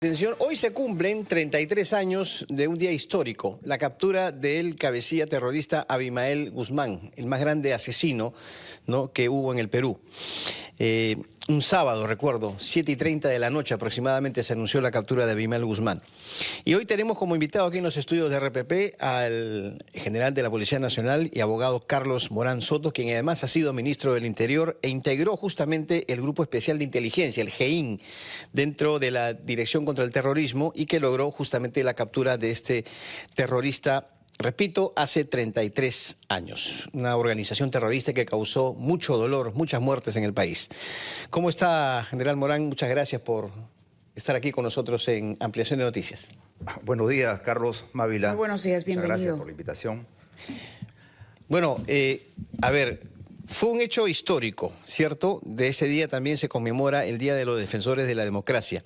Atención, hoy se cumplen 33 años de un día histórico, la captura del cabecilla terrorista Abimael Guzmán, el más grande asesino, ¿no?, que hubo en el Perú. Un sábado, recuerdo, 7:30 de la noche aproximadamente se anunció la captura de Abimael Guzmán. Y hoy tenemos como invitado aquí en los estudios de RPP al general de la Policía Nacional y abogado Carlos Morán Soto, quien además ha sido ministro del Interior e integró justamente el Grupo Especial de Inteligencia, el GEIN, dentro de la Dirección contra el Terrorismo, y que logró justamente la captura de este terrorista, repito, hace 33 años. Una organización terrorista que causó mucho dolor, muchas muertes en el país. ¿Cómo está, general Morán? Muchas gracias por estar aquí con nosotros en Ampliación de Noticias. Buenos días, Carlos Mávila. Muy buenos días, bienvenido. Muchas gracias por la invitación. Bueno, a ver, fue un hecho histórico, ¿cierto? De ese día también se conmemora el Día de los Defensores de la Democracia.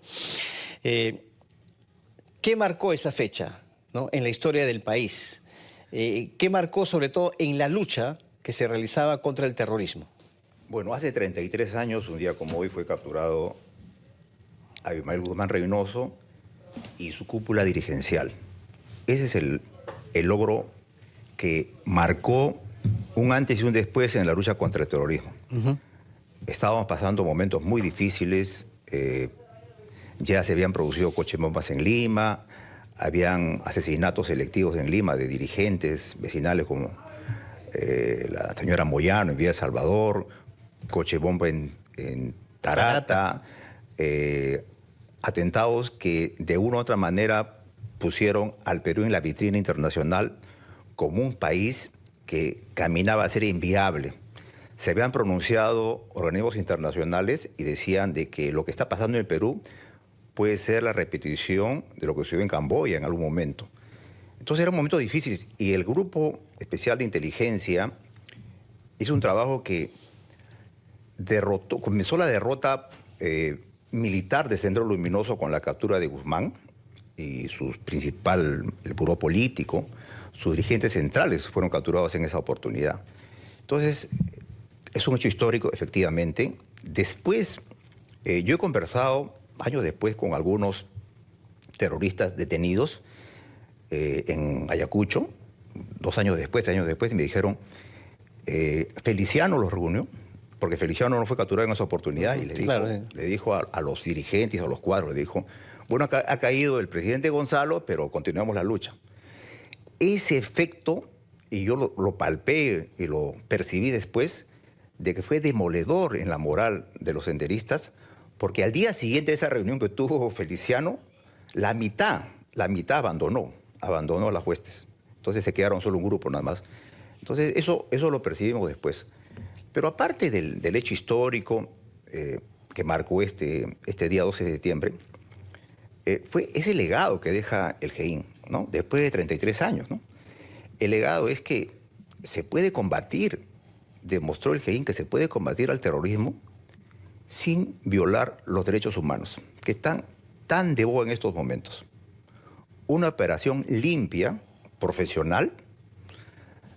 ¿Qué marcó esa fecha, ¿no?, en la historia del país? ¿Qué marcó sobre todo en la lucha que se realizaba contra el terrorismo? Bueno, hace 33 años, un día como hoy, fue capturado Abimael Guzmán Reynoso y su cúpula dirigencial. Ese es el logro que marcó un antes y un después en la lucha contra el terrorismo. Estábamos pasando momentos muy difíciles, ya se habían producido cochebombas en Lima, habían asesinatos selectivos en Lima de dirigentes vecinales como la señora Moyano en Villa El Salvador, cochebomba en Tarata, atentados que de una u otra manera pusieron al Perú en la vitrina internacional como un país que caminaba a ser inviable. Se habían pronunciado organismos internacionales y decían de que lo que está pasando en el Perú puede ser la repetición de lo que sucedió en Camboya en algún momento. Entonces era un momento difícil y el Grupo Especial de Inteligencia hizo un trabajo que comenzó la derrota militar de Sendero Luminoso con la captura de Guzmán y el buró político, sus dirigentes centrales fueron capturados en esa oportunidad. Entonces, es un hecho histórico, efectivamente. Después, yo he conversado años después con algunos terroristas detenidos en Ayacucho, 2 años después, 3 años después, y me dijeron, Feliciano los reunió, porque Feliciano no fue capturado en esa oportunidad, y le dijo a los dirigentes, a los cuadros, le dijo, bueno, ha caído el presidente Gonzalo, pero continuamos la lucha. Ese efecto, y yo lo palpé y lo percibí después, de que fue demoledor en la moral de los senderistas, porque al día siguiente de esa reunión que tuvo Feliciano, la mitad abandonó a las huestes. Entonces se quedaron solo un grupo nada más. Entonces eso lo percibimos después. Pero aparte del hecho histórico que marcó este día 12 de septiembre, fue ese legado que deja el GEIN, ¿no?, después de 33 años, ¿no? El legado es que se puede combatir, demostró el GEIN que se puede combatir al terrorismo sin violar los derechos humanos, que están tan de boga en estos momentos. Una operación limpia, profesional,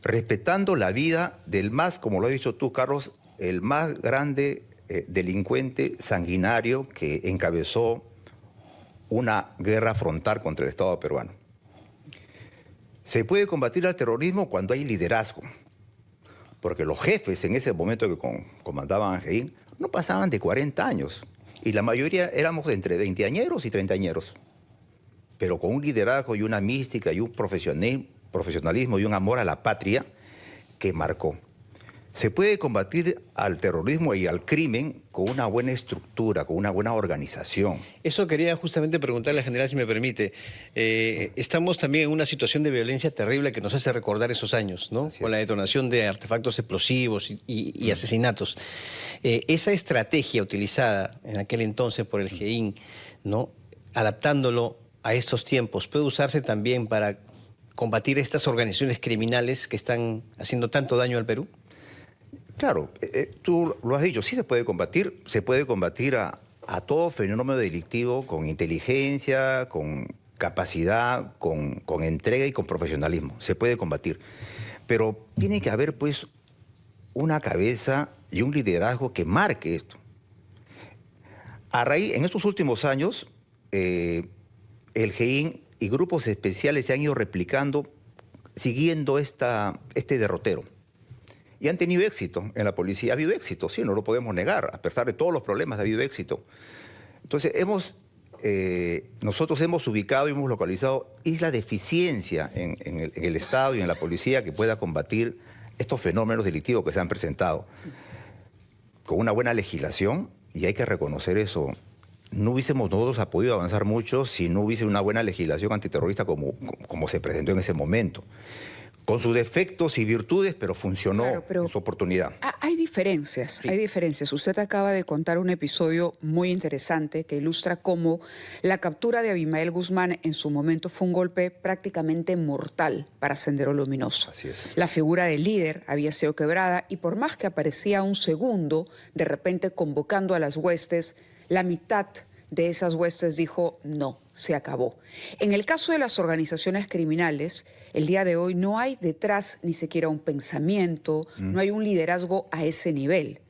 respetando la vida del más, como lo has dicho tú, Carlos, el más grande delincuente sanguinario que encabezó una guerra frontal contra el Estado peruano. Se puede combatir al terrorismo cuando hay liderazgo, porque los jefes en ese momento que comandaban a GEIN no pasaban de 40 años, y la mayoría éramos entre 20añeros y 30añeros, pero con un liderazgo y una mística y un profesionalismo y un amor a la patria que marcó. Se puede combatir al terrorismo y al crimen con una buena estructura, con una buena organización. Eso quería justamente preguntarle al general, si me permite. Estamos también en una situación de violencia terrible que nos hace recordar esos años, ¿no? Con la detonación de artefactos explosivos y asesinatos. Esa estrategia utilizada en aquel entonces por el GEIN, ¿no?, adaptándolo a estos tiempos, ¿puede usarse también para combatir estas organizaciones criminales que están haciendo tanto daño al Perú? Claro, tú lo has dicho, sí se puede combatir a todo fenómeno delictivo con inteligencia, con capacidad, con entrega y con profesionalismo. Se puede combatir. Pero tiene que haber, pues, una cabeza y un liderazgo que marque esto. En estos últimos años, el GEIN y grupos especiales se han ido replicando siguiendo este derrotero. Y han tenido éxito en la policía. Ha habido éxito, sí, no lo podemos negar. A pesar de todos los problemas, ha habido éxito. Entonces, nosotros hemos ubicado y hemos localizado la deficiencia en el Estado y en la policía que pueda combatir estos fenómenos delictivos que se han presentado. Con una buena legislación, y hay que reconocer eso, no hubiésemos nosotros podido avanzar mucho si no hubiese una buena legislación antiterrorista como se presentó en ese momento. Con sus defectos y virtudes, pero funcionó en su oportunidad. Hay diferencias, sí. Hay diferencias. Usted acaba de contar un episodio muy interesante que ilustra cómo la captura de Abimael Guzmán en su momento fue un golpe prácticamente mortal para Sendero Luminoso. Así es. La figura del líder había sido quebrada y por más que aparecía un segundo, de repente convocando a las huestes, la mitad de esas huestes dijo no, se acabó. En el caso de las organizaciones criminales, el día de hoy no hay detrás ni siquiera un pensamiento, no hay un liderazgo a ese nivel.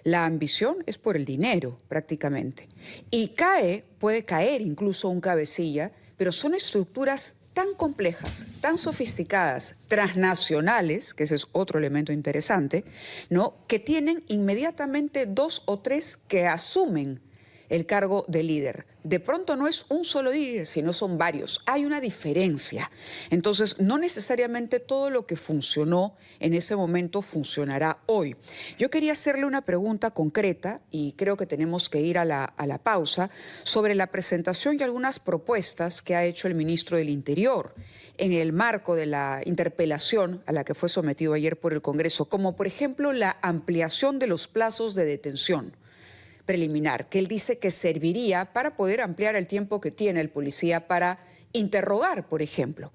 La ambición es por el dinero, prácticamente. Y puede caer incluso un cabecilla, pero son estructuras tan complejas, tan sofisticadas, transnacionales, que ese es otro elemento interesante, ¿no?, que tienen inmediatamente 2 o 3 que asumen el cargo de líder. De pronto no es un solo líder, sino son varios. Hay una diferencia. Entonces, no necesariamente todo lo que funcionó en ese momento funcionará hoy. Yo quería hacerle una pregunta concreta, y creo que tenemos que ir a la pausa, sobre la presentación y algunas propuestas que ha hecho el ministro del Interior en el marco de la interpelación a la que fue sometido ayer por el Congreso, como por ejemplo la ampliación de los plazos de detención preliminar, que él dice que serviría para poder ampliar el tiempo que tiene el policía para interrogar, por ejemplo,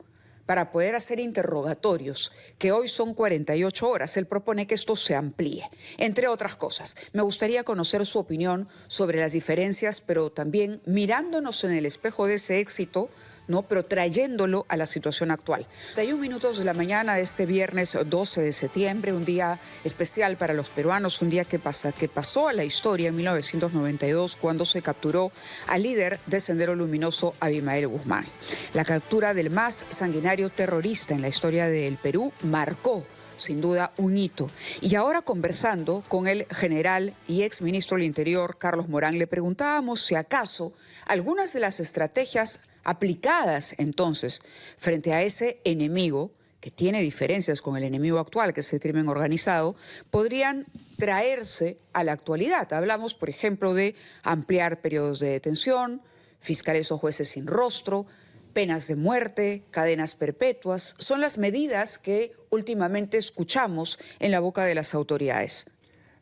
para poder hacer interrogatorios, que hoy son 48 horas. Él propone que esto se amplíe, entre otras cosas. Me gustaría conocer su opinión sobre las diferencias, pero también mirándonos en el espejo de ese éxito, ¿no?, pero trayéndolo a la situación actual. 31 minutos de la mañana de este viernes 12 de septiembre, un día especial para los peruanos, un día que pasó a la historia en 1992 cuando se capturó al líder de Sendero Luminoso, Abimael Guzmán. La captura del más sanguinario terrorista en la historia del Perú marcó sin duda un hito. Y ahora, conversando con el general y exministro del Interior, Carlos Morán, le preguntábamos si acaso algunas de las estrategias aplicadas entonces frente a ese enemigo, que tiene diferencias con el enemigo actual, que es el crimen organizado, podrían traerse a la actualidad. Hablamos, por ejemplo, de ampliar periodos de detención, fiscales o jueces sin rostro, penas de muerte, cadenas perpetuas. Son las medidas que últimamente escuchamos en la boca de las autoridades.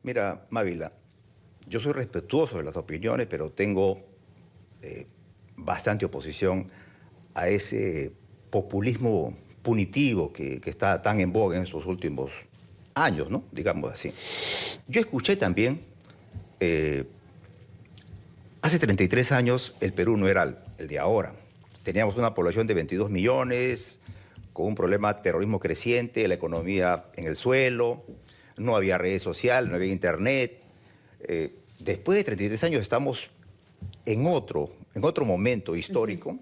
Mira, Mávila, yo soy respetuoso de las opiniones, pero tengo bastante oposición a ese populismo punitivo que está tan en boga en estos últimos años, ¿no?, digamos así. Yo escuché también, hace 33 años el Perú no era el de ahora. Teníamos una población de 22 millones, con un problema de terrorismo creciente, la economía en el suelo, no había redes sociales, no había internet. Después de 33 años estamos en otro momento histórico,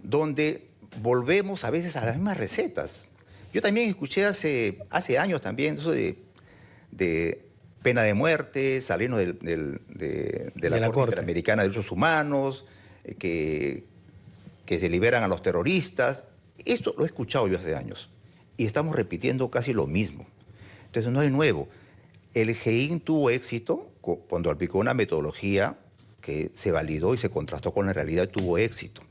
donde volvemos a veces a las mismas recetas. Yo también escuché hace años también eso de pena de muerte, salirnos de la Corte Interamericana de Derechos Humanos, que se liberan a los terroristas. Esto lo he escuchado yo hace años y estamos repitiendo casi lo mismo. Entonces no es nuevo. El GEIN tuvo éxito cuando aplicó una metodología que se validó y se contrastó con la realidad y tuvo éxito.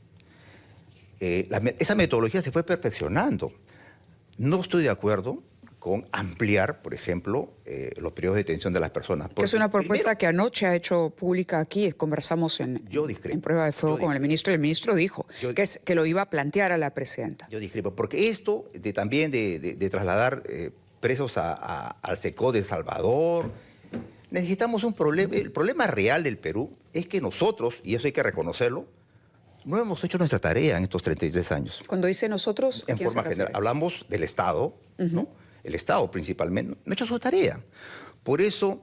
Esa metodología se fue perfeccionando. No estoy de acuerdo con ampliar, por ejemplo, los periodos de detención de las personas. Que es una propuesta que anoche ha hecho pública aquí, conversamos en Prueba de Fuego con el ministro, y el ministro dijo que lo iba a plantear a la presidenta. Yo discrepo, porque esto también de trasladar presos al SECO de El Salvador, necesitamos un problema. El problema real del Perú es que nosotros, y eso hay que reconocerlo, no hemos hecho nuestra tarea en estos 33 años. Cuando dice nosotros, en forma general, hablamos del Estado, ¿no? El Estado principalmente no ha hecho su tarea. Por eso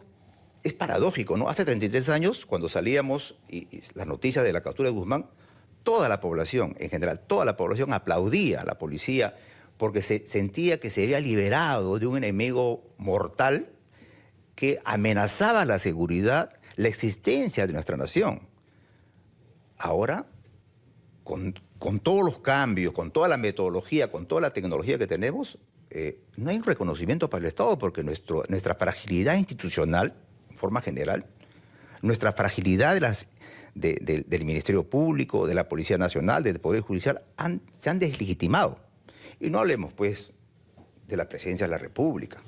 es paradójico, ¿no? Hace 33 años, cuando salíamos y las noticias de la captura de Guzmán, toda la población, en general, toda la población aplaudía a la policía porque se sentía que se había liberado de un enemigo mortal que amenazaba la seguridad, la existencia de nuestra nación. Ahora, con todos los cambios, con toda la metodología, con toda la tecnología que tenemos, no hay un reconocimiento para el Estado porque nuestra fragilidad institucional, en forma general, nuestra fragilidad del Ministerio Público, de la Policía Nacional, del Poder Judicial, se han deslegitimado. Y no hablemos, pues, de la Presidencia de la República.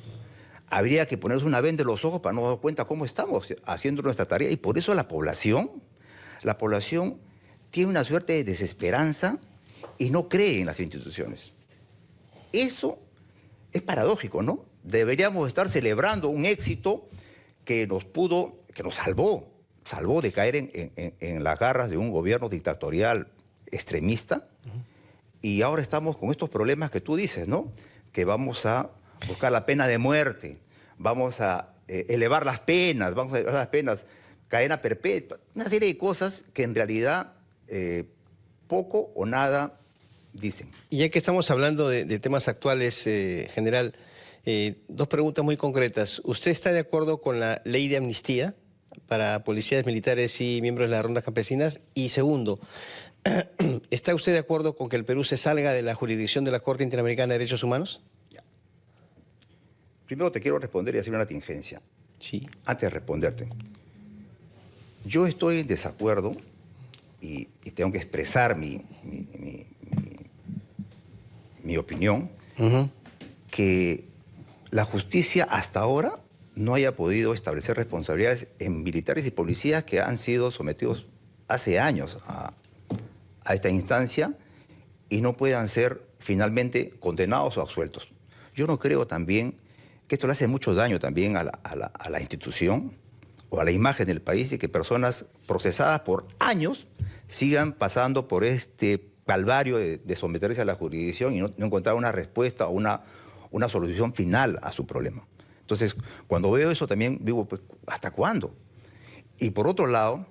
Habría que ponerse una venda en los ojos para no dar cuenta cómo estamos haciendo nuestra tarea. Y por eso la población tiene una suerte de desesperanza y no cree en las instituciones. Eso es paradójico, ¿no? Deberíamos estar celebrando un éxito que nos salvó de caer en las garras de un gobierno dictatorial extremista. Y ahora estamos con estos problemas que tú dices, ¿no? Que vamos a buscar la pena de muerte, vamos a elevar las penas, cadena perpetua, una serie de cosas que en realidad poco o nada dicen. Y ya que estamos hablando de temas actuales, general, dos preguntas muy concretas. ¿Usted está de acuerdo con la ley de amnistía para policías militares y miembros de las rondas campesinas? Y segundo, ¿está usted de acuerdo con que el Perú se salga de la jurisdicción de la Corte Interamericana de Derechos Humanos? Primero te quiero responder y hacer una tingencia. Sí. Antes de responderte. Yo estoy en desacuerdo y tengo que expresar mi opinión, que la justicia hasta ahora no haya podido establecer responsabilidades en militares y policías que han sido sometidos hace años a esta instancia y no puedan ser finalmente condenados o absueltos. Yo no creo también que esto le hace mucho daño también a la institución o a la imagen del país de que personas procesadas por años sigan pasando por este calvario de someterse a la jurisdicción y no encontrar una respuesta o una solución final a su problema. Entonces, cuando veo eso también digo, pues, ¿hasta cuándo? Y por otro lado,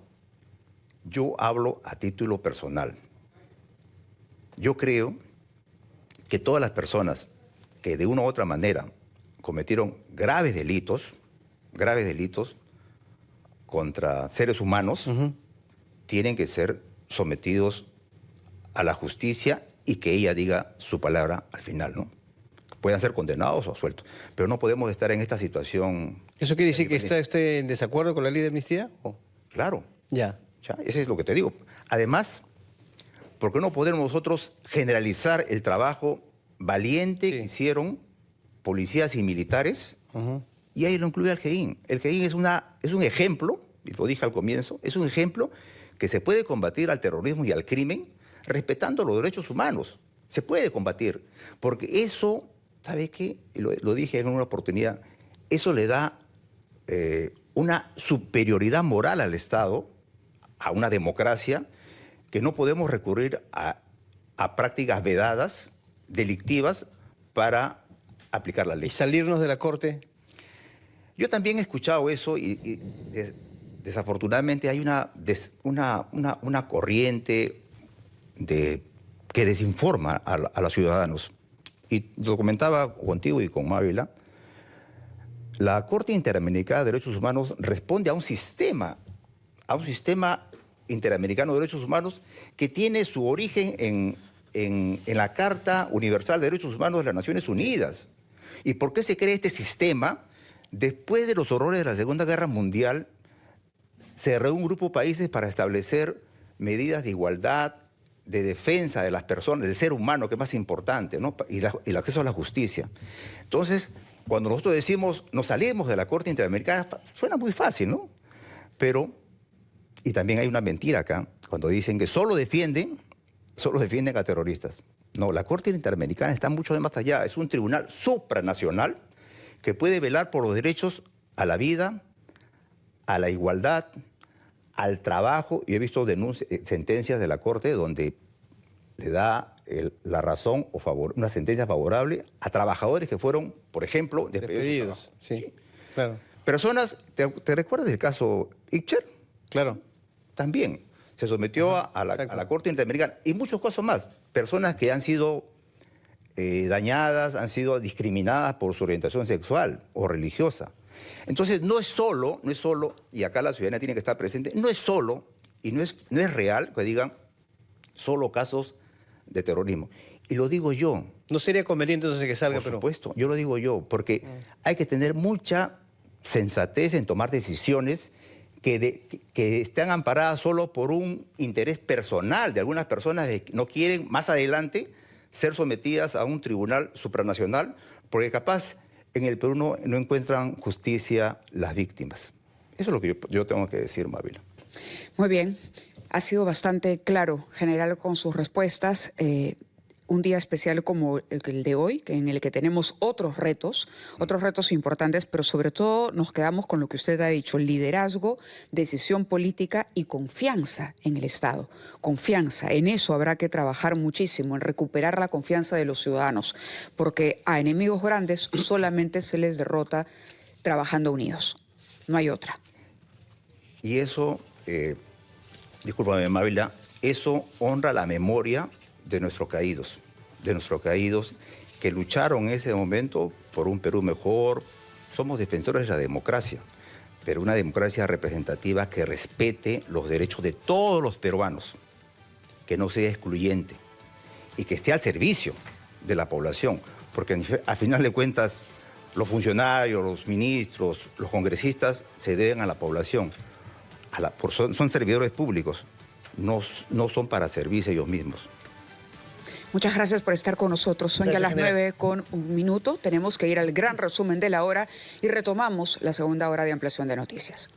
yo hablo a título personal. Yo creo que todas las personas que de una u otra manera cometieron graves delitos contra seres humanos, tienen que ser sometidos a la justicia y que ella diga su palabra al final, ¿no? Puedan ser condenados o absueltos. Pero no podemos estar en esta situación. ¿Eso quiere decir que está usted en desacuerdo con la ley de amnistía? ¿O? Claro. Ya. Eso es lo que te digo. Además, ¿por qué no podemos nosotros generalizar el trabajo valiente que hicieron policías y militares? Y ahí lo incluye el GEIN. El GEIN es un ejemplo, y lo dije al comienzo, es un ejemplo que se puede combatir al terrorismo y al crimen respetando los derechos humanos. Se puede combatir, porque eso, ¿sabe qué? Lo dije en una oportunidad, eso le da una superioridad moral al Estado, a una democracia, que no podemos recurrir a prácticas vedadas, delictivas, para aplicar la ley. ¿Y salirnos de la Corte? Yo también he escuchado eso y desafortunadamente hay una corriente que desinforma a los ciudadanos. Y lo comentaba contigo y con Mávila, la Corte Interamericana de Derechos Humanos responde a un sistema interamericano de derechos humanos que tiene su origen en la Carta Universal de Derechos Humanos de las Naciones Unidas. ¿Y por qué se crea este sistema? Después de los horrores de la Segunda Guerra Mundial, se reúne un grupo de países para establecer medidas de igualdad, de defensa de las personas, del ser humano, que es más importante, ¿no? Y el acceso a la justicia. Entonces, cuando nosotros decimos, nos salimos de la Corte Interamericana, suena muy fácil, ¿no? Pero, y también hay una mentira acá, cuando dicen que solo defienden a terroristas. No, la Corte Interamericana está mucho más allá. Es un tribunal supranacional que puede velar por los derechos a la vida, a la igualdad, al trabajo. Y he visto sentencias de la Corte donde le da la razón o una sentencia favorable a trabajadores que fueron, por ejemplo, despedidos. Sí, claro. Personas, ¿te recuerdas del caso Ipcher? Claro. También se sometió a la Corte Interamericana y muchos casos más. Personas que han sido dañadas, han sido discriminadas por su orientación sexual o religiosa. Entonces no es solo, y acá la ciudadanía tiene que estar presente, no es solo y no es real que digan solo casos de terrorismo. Y lo digo yo. ¿No sería conveniente entonces que salga? Por supuesto, yo lo digo yo, porque hay que tener mucha sensatez en tomar decisiones que están amparadas solo por un interés personal de algunas personas que no quieren más adelante ser sometidas a un tribunal supranacional, porque capaz en el Perú no encuentran justicia las víctimas. Eso es lo que yo tengo que decir, Mávila. Muy bien, ha sido bastante claro, general, con sus respuestas. Un día especial como el de hoy, en el que tenemos otros retos importantes, pero sobre todo nos quedamos con lo que usted ha dicho: liderazgo, decisión política y confianza en el Estado. Confianza, en eso habrá que trabajar muchísimo, en recuperar la confianza de los ciudadanos, porque a enemigos grandes solamente se les derrota trabajando unidos. No hay otra. Y eso, discúlpame, Mávila, eso honra la memoria de nuestros caídos que lucharon en ese momento por un Perú mejor. Somos defensores de la democracia, pero una democracia representativa que respete los derechos de todos los peruanos, que no sea excluyente y que esté al servicio de la población, porque al final de cuentas los funcionarios, los ministros, los congresistas se deben a la población, son servidores públicos, no son para servirse ellos mismos. Muchas gracias por estar con nosotros. Son ya las 9:01. Tenemos que ir al gran resumen de la hora y retomamos la segunda hora de ampliación de noticias.